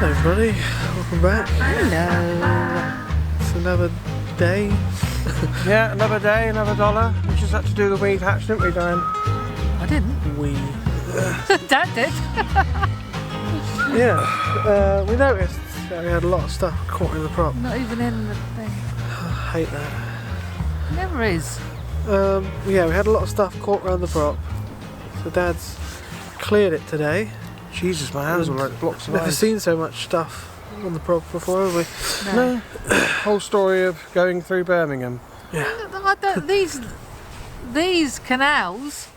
everybody, welcome back. Hello. It's another day. Yeah, another day, another dollar. We just had to do the weed hatch, didn't we, Diane? I didn't. We Dad did. we noticed that we had a lot of stuff caught in the prop. Not even in the thing. I hate that. Never is. We had a lot of stuff caught around the prop. So Dad's cleared it today. Jesus, my hands are like blocks of Never ice. seen so much stuff on the prop before, have we? No. Whole story of going through Birmingham. Yeah. These canals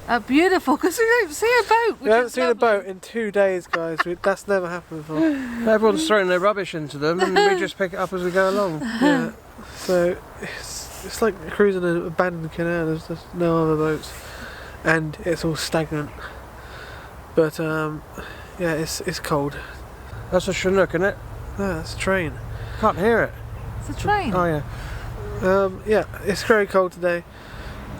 are beautiful because we don't see a boat. We haven't seen a boat in 2 days, guys. That's never happened before. Everyone's throwing their rubbish into them and we just pick it up as we go along. Yeah. So it's like cruising an abandoned canal. There's just no other boats, and it's all stagnant. But it's cold. That's a Chinook, isn't it? No, that's a train. Can't hear it. It's a train. Oh yeah. It's very cold today.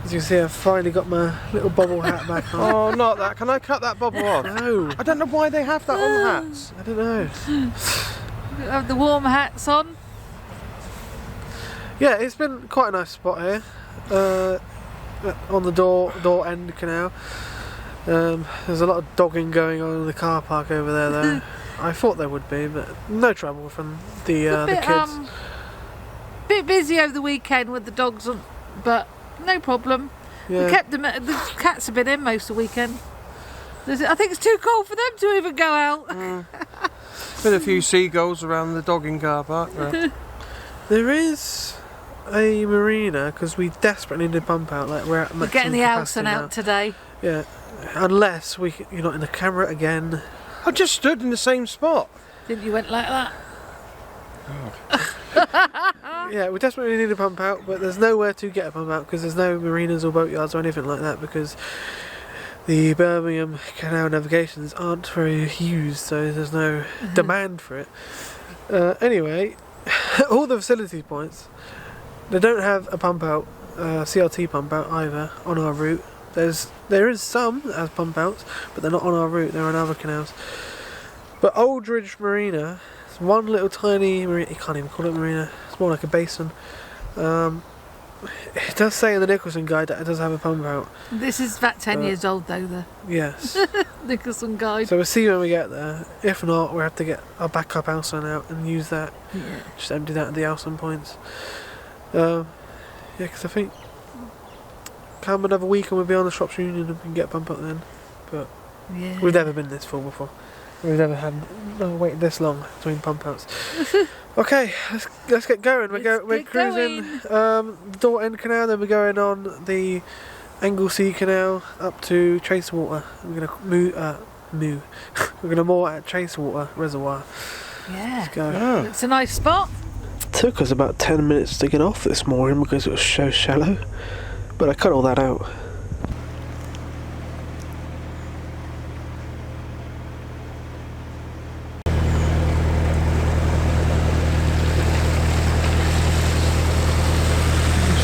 As you can see, I've finally got my little bobble hat back on. Oh, not that. Can I cut that bobble off? No, I don't know why they have that on hats. I don't know. Have the warm hats on. Yeah, it's been quite a nice spot here. On the Daw End Canal. There's a lot of dogging going on in the car park over there, though. I thought there would be, but no trouble from the kids. Bit busy over the weekend with the dogs, but no problem. Yeah. We kept them. The cats have been in most of the weekend. I think it's too cold for them to even go out. Been a few seagulls around the dogging car park. There is a marina because we desperately need to pump out. Like we're at maximum We're getting the Alson capacity now. out today. Yeah, unless you're not in the camera again. I just stood in the same spot. Didn't you went like that? Yeah, we desperately need to pump out, but there's nowhere to get a pump out because there's no marinas or boatyards or anything like that because the Birmingham Canal navigations aren't very used, so there's no demand for it. Anyway, all the facility points, they don't have a pump out, CRT pump out either on our route. There is some that has pump outs, but they're not on our route, they're on other canals. But Aldridge Marina, it's one little tiny marina, you can't even call it a marina, it's more like a basin. It does say in the Nicholson guide that it does have a pump out. This is about 10 years old though, Yes. the Nicholson guide. So we'll see when we get there. If not, we'll have to get our backup Alson out and use that. Yeah. Just empty that at the Alson points. Because I think come another week and we'll be on the Shops Union and we can get a pump up then. But Yeah. we've never been this full before. We've never waited this long between pump outs. Okay, let's get going. We're cruising the Daw End Canal, then we're going on the Anglesey Canal up to Chasewater. We're gonna we're gonna moor at Chasewater Reservoir. Yeah. Let's go. Oh. It's a nice spot. Took us about 10 minutes to get off this mooring because it was so shallow, but I cut all that out.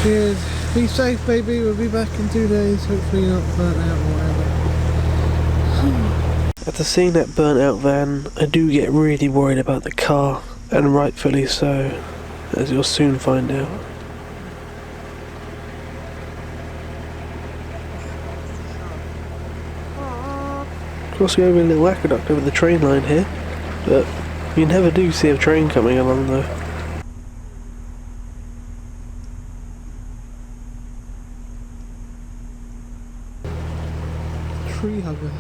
Cheers. Be safe, baby. We'll be back in 2 days. Hopefully not burnt out or whatever. After seeing that burnt out van, I do get really worried about the car, and rightfully so, as you'll soon find out. Of course, we have a little aqueduct over the train line here, but you never do see a train coming along though. Tree hugger.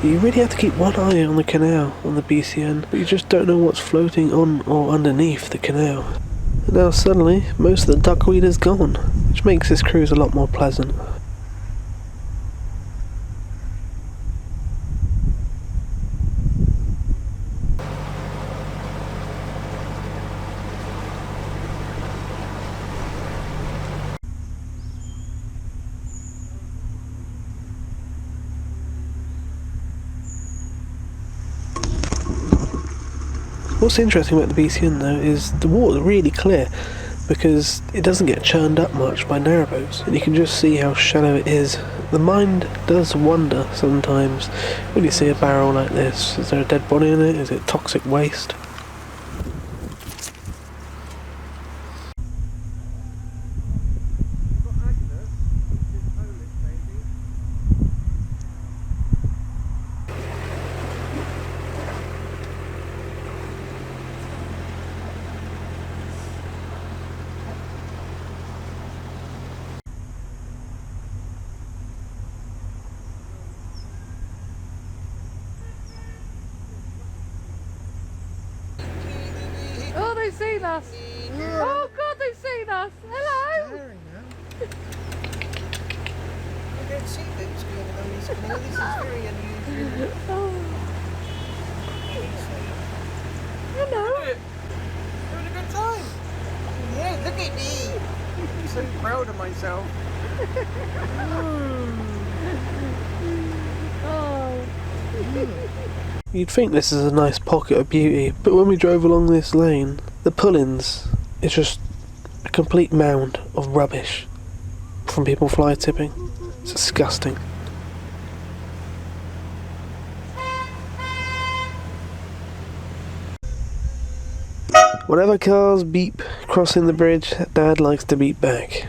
You really have to keep one eye on the canal on the BCN, but you just don't know what's floating on or underneath the canal. And now suddenly, most of the duckweed is gone, which makes this cruise a lot more pleasant. What's interesting about the BCN though is the water's really clear because it doesn't get churned up much by narrowboats, and you can just see how shallow it is. The mind does wonder sometimes when you see a barrel like this. Is there a dead body in it? Is it toxic waste? Oh, they've seen us. Oh God, they've seen us. Hello. I don't see boats going along this canal. This is very unusual. Oh. Hello. Having a good time. Yeah, look at me. I'm so proud of myself. Oh. You'd think this is a nice pocket of beauty, but when we drove along this lane, the pull-ins is just a complete mound of rubbish from people fly tipping. It's disgusting. Whenever cars beep crossing the bridge, Dad likes to beep back.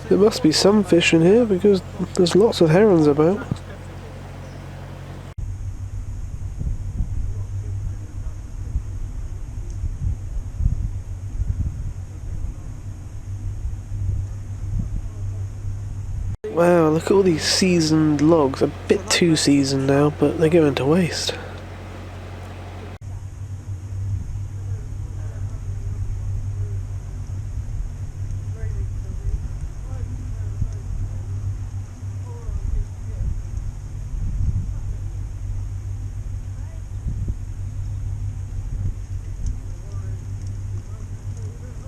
There must be some fish in here because there's lots of herons about. Wow, look at all these seasoned logs. A bit too seasoned now, but they're going to waste.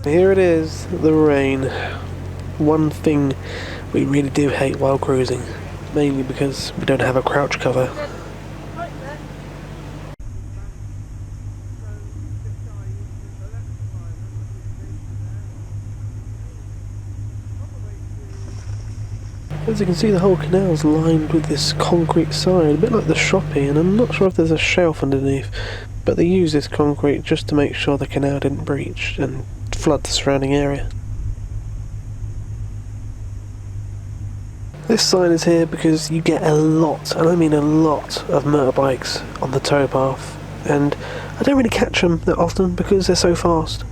Here it is, the rain. One thing we really do hate while cruising, mainly because we don't have a crouch cover. As you can see, the whole canal's lined with this concrete side, a bit like the shoppy, and I'm not sure if there's a shelf underneath, but they use this concrete just to make sure the canal didn't breach and flood the surrounding area. This sign is here because you get a lot, and I mean a lot, of motorbikes on the towpath, and I don't really catch them that often because they're so fast.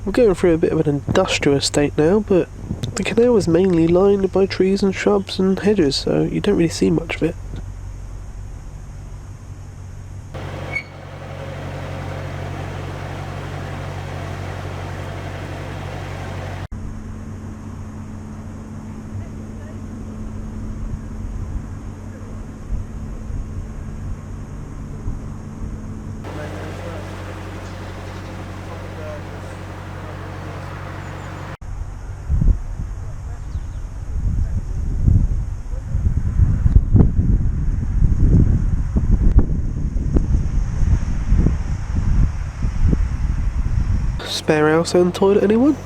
We're going through a bit of an industrial estate now, but the canal is mainly lined by trees and shrubs and hedges, so you don't really see much of it. Spare house and toilet, anyone?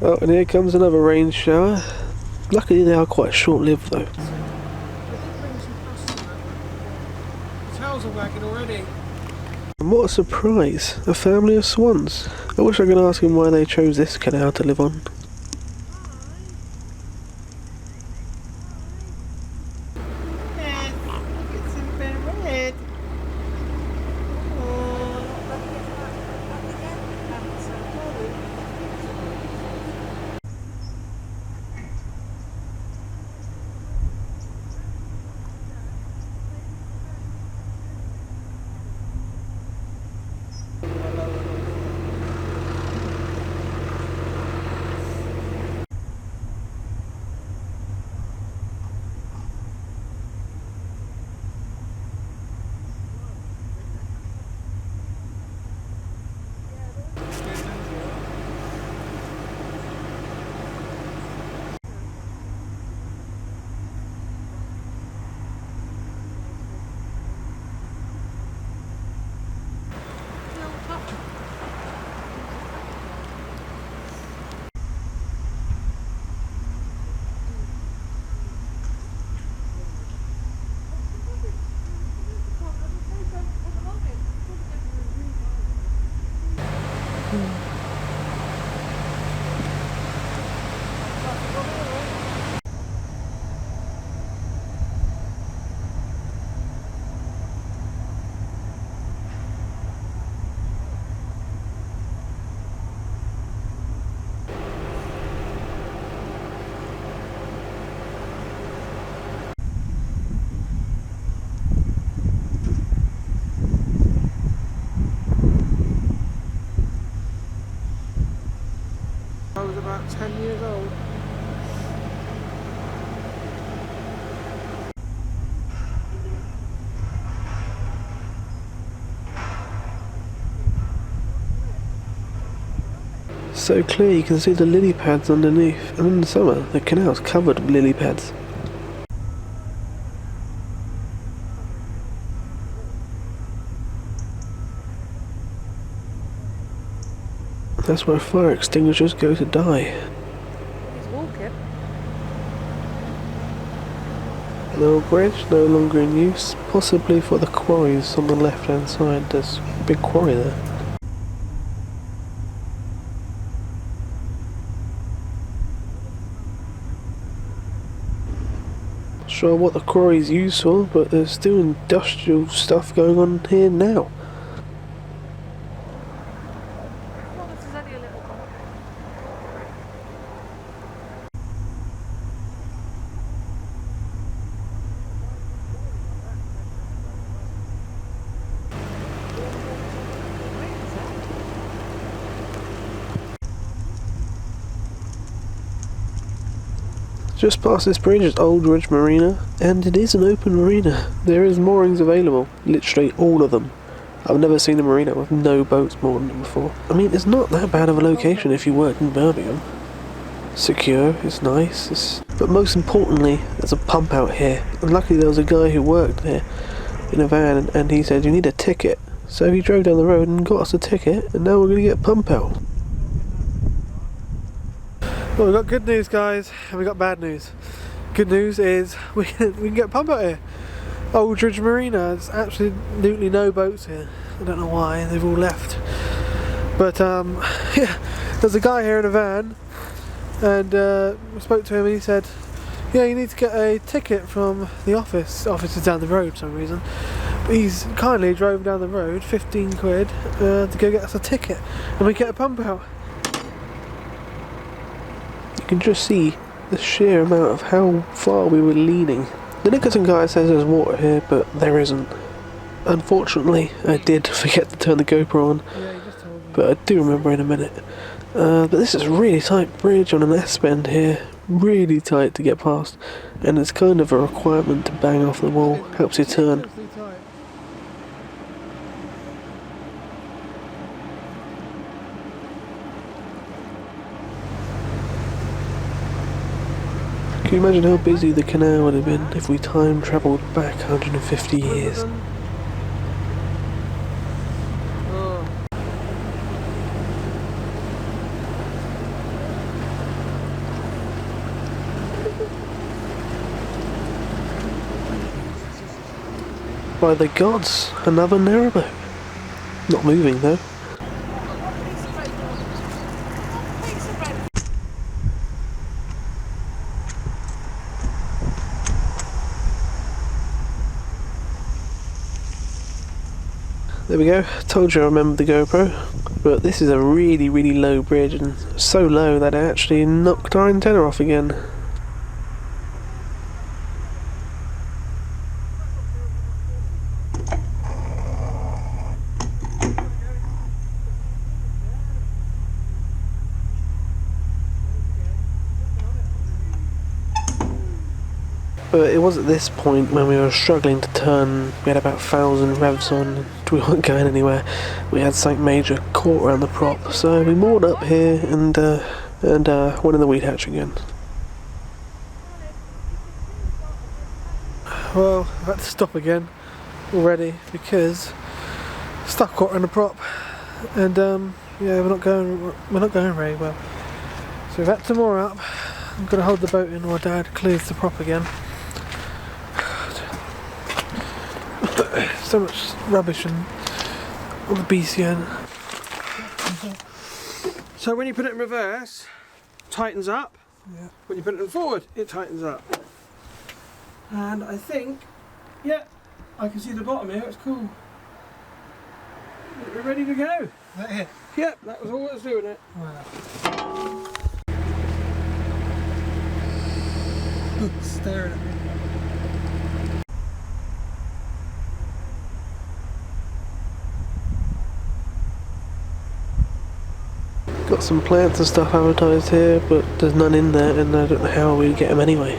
Oh, and here comes another rain shower. Luckily they are quite short-lived though. Towels are wagging already. And what a surprise, a family of swans. I wish I could ask them why they chose this canal to live on. Red. Look at some red. I was about 10 years old. So clear you can see the lily pads underneath, and in the summer the canal's covered with lily pads. That's where fire extinguishers go to die. He's walking. The old bridge no longer in use, possibly for the quarries on the left hand side. There's a big quarry there. Not sure what the quarry's used for, but there's still industrial stuff going on here now. Well, this is only a little one. Just past this bridge is Old Ridge Marina, and it is an open marina. There is moorings available, literally all of them. I've never seen a marina with no boats moored in it before. I mean, it's not that bad of a location if you worked in Birmingham. Secure, it's nice, but most importantly, there's a pump out here. And luckily there was a guy who worked there in a van, and he said, you need a ticket. So he drove down the road and got us a ticket, and now we're going to get a pump out. Well, we've got good news, guys, and we've got bad news. Good news is we can get a pump out here. Old Ridge Marina, there's absolutely no boats here. I don't know why, they've all left. But yeah, there's a guy here in a van, and we spoke to him and he said, yeah, you need to get a ticket from the office. The office is down the road for some reason. But he's kindly drove down the road, 15 quid, to go get us a ticket, and we get a pump out. You can just see the sheer amount of how far we were leaning. The Nicholson guy says there's water here, but there isn't. Unfortunately, I did forget to turn the GoPro on, but I do remember in a minute. But this is a really tight bridge on an S-bend here, really tight to get past, and it's kind of a requirement to bang off the wall, helps you turn. Can you imagine how busy the canal would have been if we time travelled back 150 years? by the gods, another narrowboat. Not moving though. There we go, told you I remembered the GoPro. But this is a really, really low bridge, and so low that it actually knocked our antenna off again. But it was at this point when we were struggling to turn. We had about 1,000 revs on, we weren't going anywhere. We had something major caught around the prop, so we moored up here and went in the weed hatch again. Well, I've had to stop again already because stuff caught around the prop, and yeah, we're not going very well. So we've had to moor up. I'm gonna hold the boat in while Dad clears the prop again. So much rubbish on the BCN. So when you put it in reverse, it tightens up. Yeah. When you put it in forward, it tightens up. And I think, yeah, I can see the bottom here. It's cool. We're ready to go. That it? Yep, that was all that was doing it. Wow. Staring at me. Got some plants and stuff advertised here, but there's none in there, and I don't know how we get them anyway.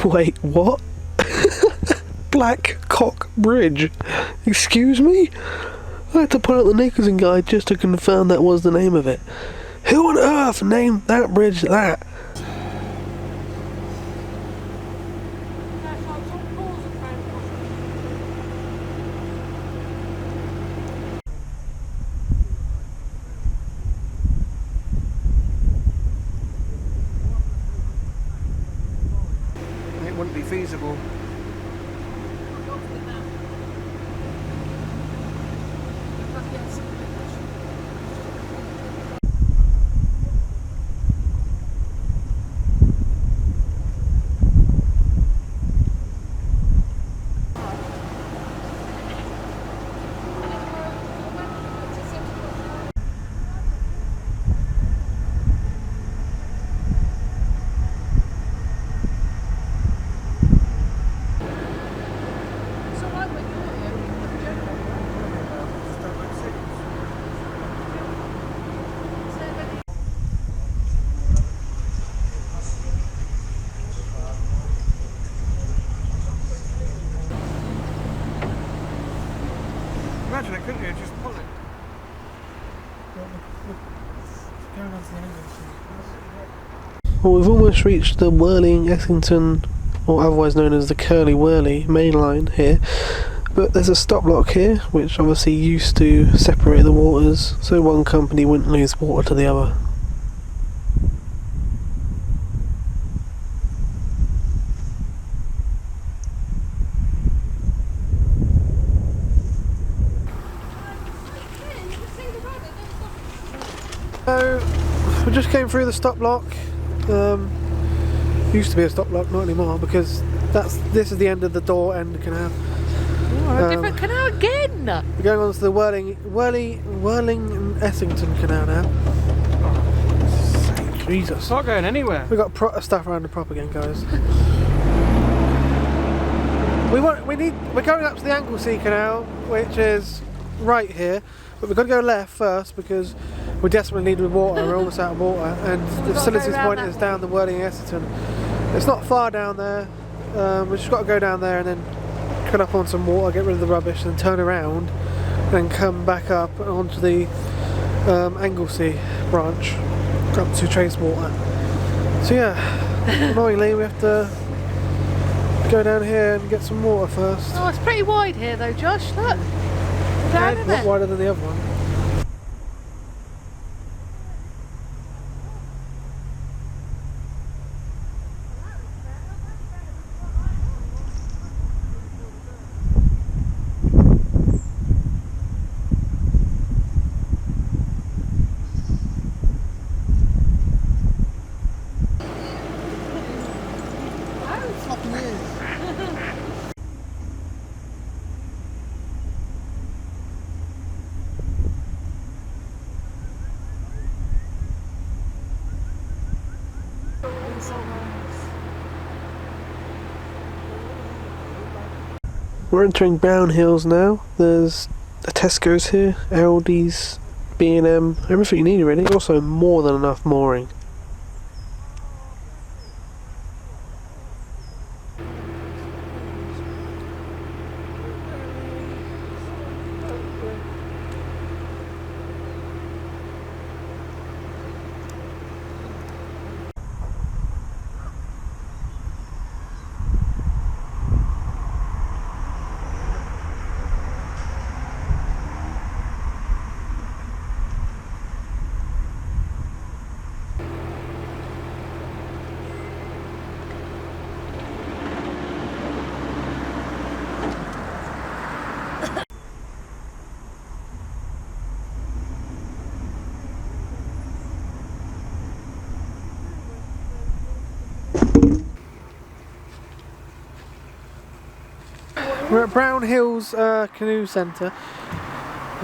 Wait, what? Black Cock Bridge? Excuse me? I had to pull out the Nicholson guide just to confirm that was the name of it. Who on earth named that bridge that? It wouldn't be feasible. Imagine it, couldn't you? Just pull it. Going on to the end. Well, we've almost reached the Worling-Essington, or otherwise known as the Curly-Wurley main line here, but there's a stop lock here, which obviously used to separate the waters, so one company wouldn't lose water to the other. So, we just came through the stop lock. Used to be a stop lock, not anymore, because this is the end of the Daw End Canal. Oh, a different canal again! We're going on to the Worling-Essington Canal now. Oh, Jesus. It's not going anywhere. We've got stuff around the prop again, guys. We're going up to the Anglesey Canal, which is right here, but we've got to go left first because we desperately need water. We're almost out of water, and the facilities point is down the Worling-Essington. It's not far down there. We just got to go down there and then fill up on some water, get rid of the rubbish, and turn around and come back up onto the Anglesey branch up to Chasewater. So yeah, annoyingly we have to go down here and get some water first. Oh, it's pretty wide here though, Josh. Look. Yeah, Down in not it. wider than the other one. We're entering Brown Hills now. There's a Tesco's here, Aldi's, B&M, everything you need really. Also more than enough mooring. We're at Brown Hills Canoe Centre.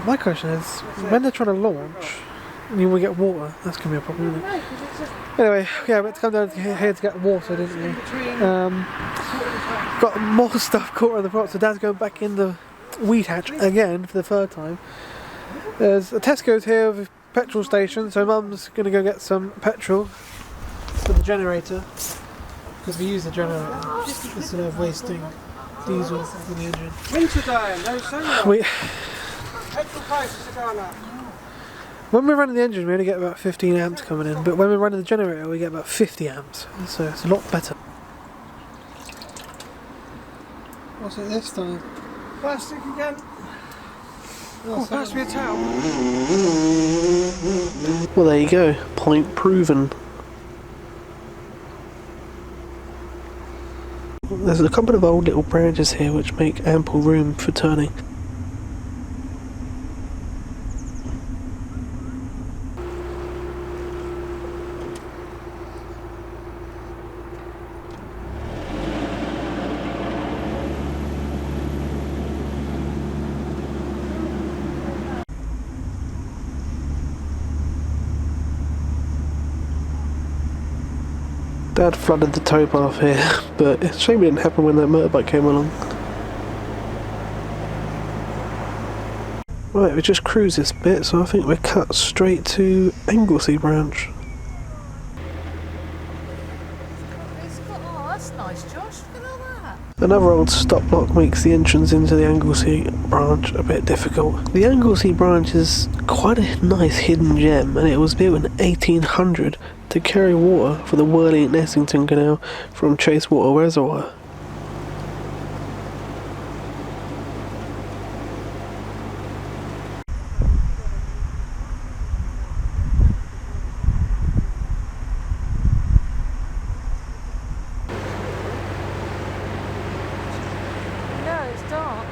My question is, when they're trying to launch and you will get water, that's going to be a problem, isn't it? Anyway, yeah, we had to come down here to get water, didn't we? Got more stuff caught on the rocks, so Dad's going back in the weed hatch again for the third time. There's a Tesco's here with a petrol station, so Mum's going to go get some petrol for the generator, because we use the generator instead of wasting diesel for the engine. Winter day, no solar. Petrol prices are going up. When we're running the engine, we only get about 15 amps coming in, but when we're running the generator, we get about 50 amps, so it's a lot better. What's it this time? Plastic again. Oh, that's to be a towel. Well, there you go. Point proven. There's a couple of old little branches here which make ample room for turning. Dad flooded the towpath here, but it's a shame it didn't happen when that motorbike came along. Right, we just cruised this bit, so I think we're cut straight to Anglesey branch. Oh, that's nice, Josh. Look at all that. Another old stop block makes the entrance into the Anglesey branch a bit difficult. The Anglesey branch is quite a nice hidden gem, and it was built in 1800 to carry water for the Worley and Essington Canal from Chasewater Reservoir. No, it's dark.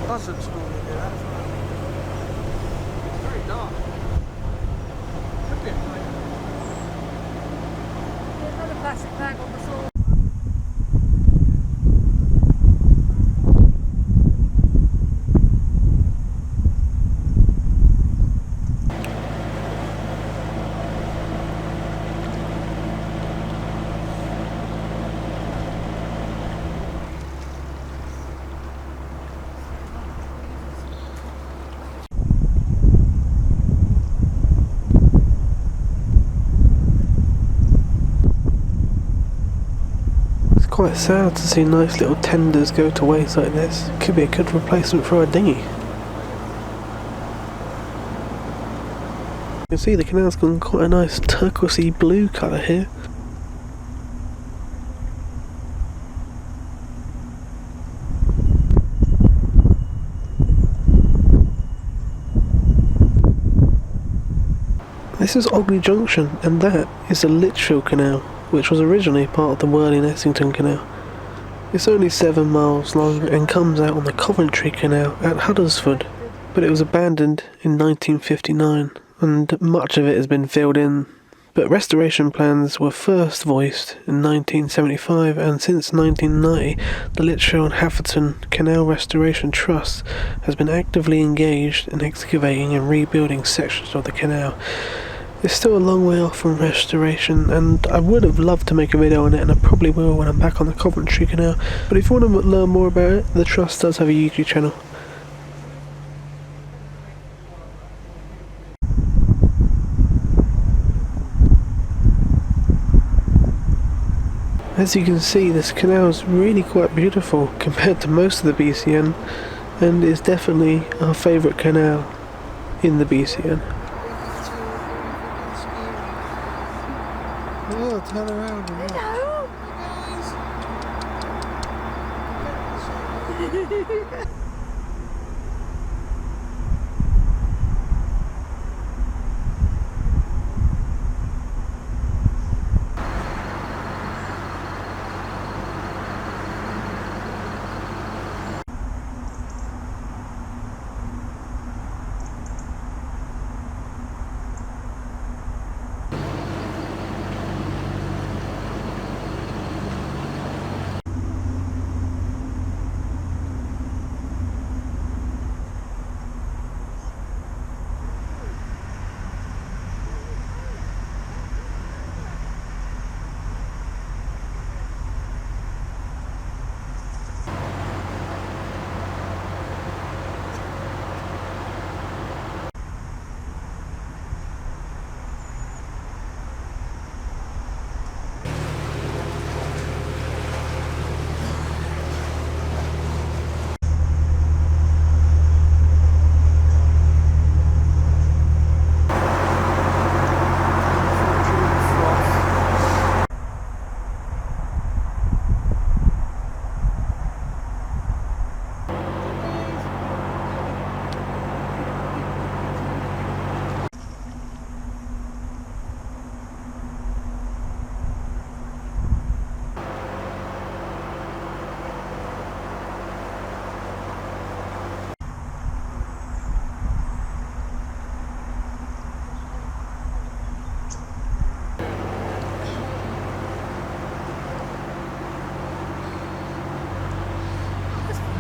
Buzzards normally do that as well. It's very dark. Could be a plane. Another plastic bag on the floor. quite sad to see nice little tenders go to waste like this. Could be a good replacement for our dinghy. You can see the canal's gone quite a nice turquoisey blue colour here. This is Ogley Junction, and that is the Litchfield Canal, which was originally part of the Worley-Essington Canal. It's only 7 miles long and comes out on the Coventry Canal at Huddersfield, but it was abandoned in 1959, and much of it has been filled in. But restoration plans were first voiced in 1975, and since 1990, the Litchfield and Hafferton Canal Restoration Trust has been actively engaged in excavating and rebuilding sections of the canal. It's still a long way off from restoration, and I would have loved to make a video on it, and I probably will when I'm back on the Coventry Canal. But if you want to learn more about it, the Trust does have a YouTube channel. As you can see, this canal is really quite beautiful compared to most of the BCN, and is definitely our favourite canal in the BCN. Oh, turn around.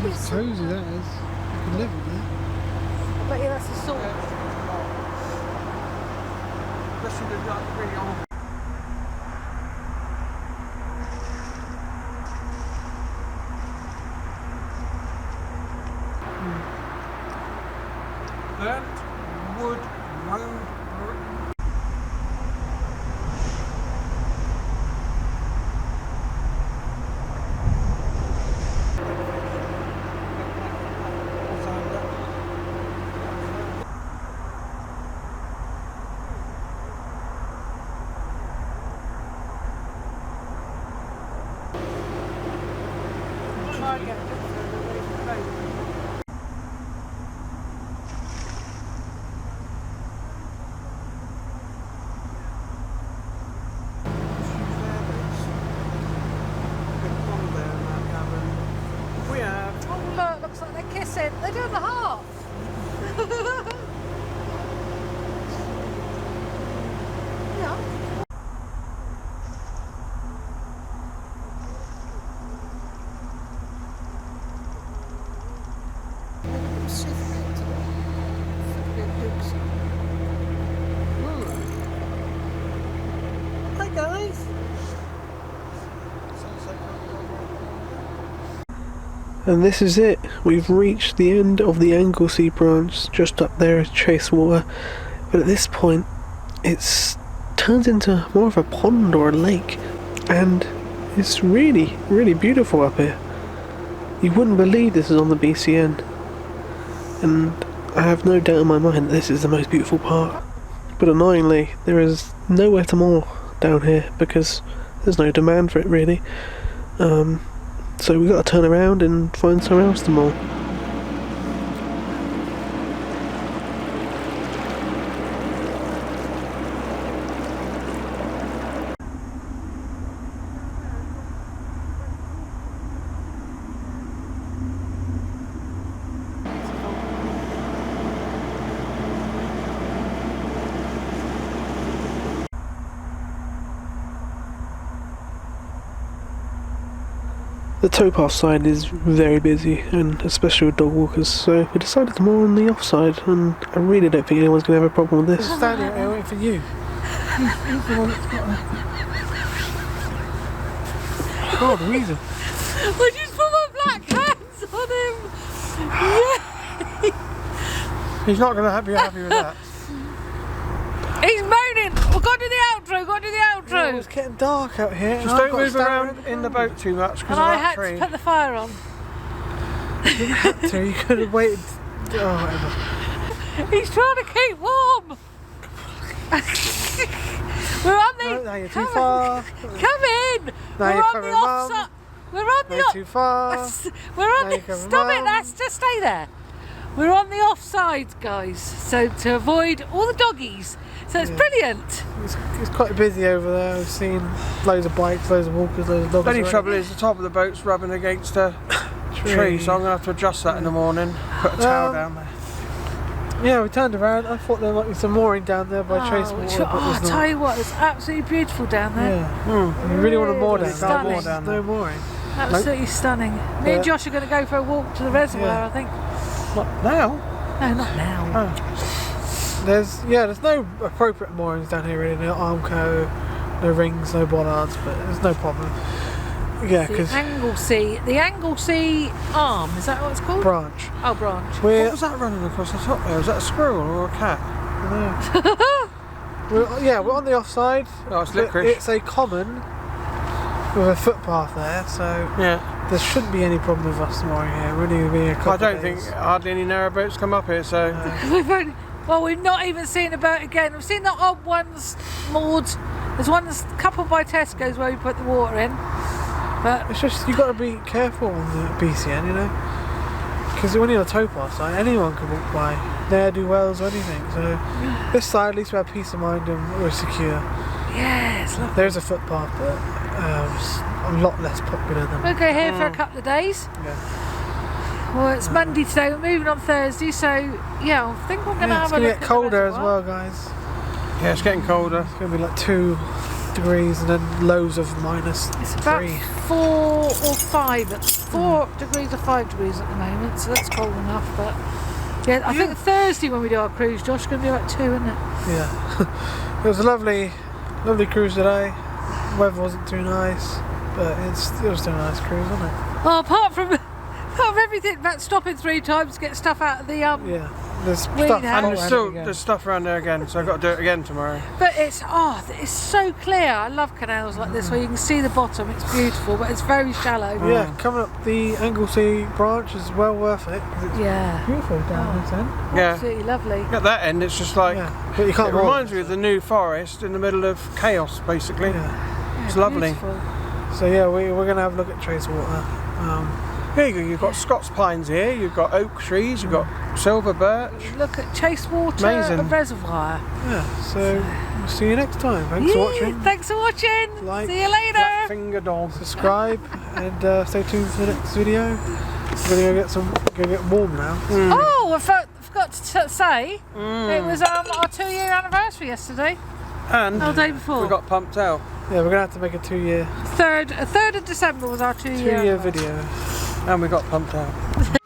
It's cozy, that is. You can live with it. I bet you that's a salt. Especially the dark really old. Burnt wood road. Oh look, looks like they're kissing. They're doing the heart. Yeah. Hi guys. And this is it. We've reached the end of the Anglesey branch. Just up there is Chase Water, but at this point it's turned into more of a pond or a lake, and It's really, really beautiful up here. You wouldn't believe this is on the BCN. And I have no doubt in my mind that this is the most beautiful part. But annoyingly, there is nowhere to moor down here because there's no demand for it really. So we've got to turn around and find somewhere else to moor. The towpath side is very busy, and especially with dog walkers, so we decided to moor on the offside, and I really don't think anyone's going to have a problem with this. I'm standing out here waiting for you. He's the one that's got a... God, Weasel. I just put my black hands on him. Yeah. He's not going to be happy with that. He's moaning. We've got to do the outro. Got to do the outro. It's getting dark out here. Just don't move around in the boat too much because And of I that had tree. to put the fire on. So you could have waited. Oh, whatever. He's trying to keep warm. We're on the. No, you're too come far. Come in. Now We're you're on the covering Mum. offside. We're on the. No, too far. We're on Now you're the. covering Stop it. Mum. That's just stay there. We're on the offside, guys. So to avoid all the doggies. So it's brilliant. It's quite busy over there. I've seen loads of bikes, loads of walkers, loads of dogs. The only around. trouble is the top of the boat's rubbing against a tree, so I'm going to have to adjust that in the morning. Put a towel down there. Yeah, we turned around. I thought there might be some mooring down there by Trace Water, but I there's tell not. you what, it's absolutely beautiful down there. Yeah. You really want to moor down Really there? stunning. Moor down No there. mooring. Absolutely stunning. Me and Josh are going to go for a walk to the reservoir, Yeah. I think. What, now? No, not now. Oh. There's no appropriate moorings down here really. No Armco, no rings, no bollards, but there's no problem. Yeah, The because Anglesey arm, is that what it's called? branch. Oh, branch. What was that running across the top there? Was that a squirrel or a cat? we're on the offside. Oh, it's but licorice. It's a common with a footpath there, so Yeah. there shouldn't be any problem with us mooring here. We're only going to be a couple I don't of think days. hardly any narrowboats come up here, so... We've not even seen a boat again. We've seen the odd ones moored. There's one that's coupled by Tesco's where we put the water in. But It's just you've got to be careful on the BCN, you know, because when you're on a towpath side, anyone can walk by, ne'er-do-wells or anything. So this side, at least we have peace of mind and we're secure. yeah, it's lovely. There's a footpath, but it's a lot less popular than. We'll go here for a couple of days. Yeah. Well, it's Monday today. We're moving on Thursday, so yeah, I think we're going to It's have a going to look get at colder the as reservoir. well, guys. Yeah, it's getting colder. It's going to be like 2 degrees and then lows of minus It's about 3. 4 or 5. 4 degrees or 5 degrees at the moment, so that's cold enough. But yeah, I think Thursday when we do our cruise, Josh, going to be about 2, isn't it? Yeah. It was a lovely cruise today. Weather wasn't too nice, but it was still a nice cruise, wasn't it? Well, apart from everything about stopping 3 times to get stuff out of the Yeah. There's We stuff have- And around there's again. stuff around there again, so I've got to do it again tomorrow. But it's so clear. I love canals like this where you can see the bottom. It's beautiful, but it's very shallow. Yeah, coming up the Anglesey branch is well worth it because it's Yeah. beautiful down this end. Yeah. Absolutely lovely. At that end, it's just like... Yeah, but you can't It moor. reminds me of the New Forest in the middle of chaos, basically. Yeah. It's lovely. Beautiful. So yeah, we're gonna have a look at Trace Water. Here you go, you've got Scots pines here, you've got oak trees, you've got silver birch. Look at Chase Water Amazing. Reservoir. Yeah. So we'll see you next time. Thanks for watching. Thanks for watching. Like, See you later. Black finger dog. Subscribe and stay tuned for the next video. We're gonna get warm now. Oh, I forgot to say it was our 2-year anniversary yesterday. And The day before. we got pumped out. Yeah, we're gonna have to make a 2-year 3rd of December was our 2-year. 2-year video. And we got pumped out.